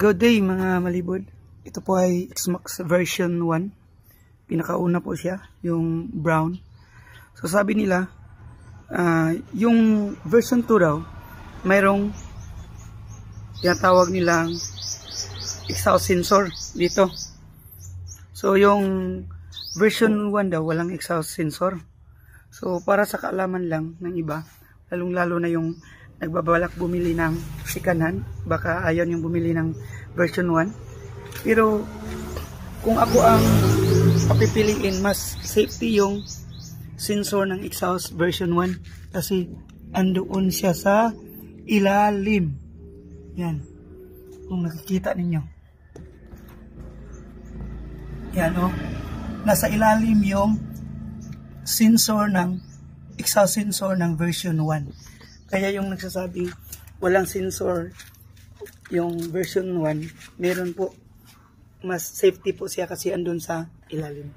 Good day mga malibod. Ito po ay Xmax version 1. Pinakauna po siya, yung brown. So sabi nila, yung version 2 daw, mayroong tinatawag nilang exhaust sensor dito. So yung version 1 daw, walang exhaust sensor. So para sa kaalaman lang ng iba, lalong-lalo na yung nagbabalak bumili ng sikanan, baka ayaw yung bumili ng version 1. Pero kung ako ang papipiliin, mas safety yung sensor ng exhaust version 1 kasi andoon siya sa ilalim. Yan, kung nakikita ninyo, yan o, nasa ilalim yung sensor ng exhaust sensor ng version 1. Kaya yung nagsasabi walang sensor yung version 1, meron po, mas safety po siya kasi andun sa ilalim.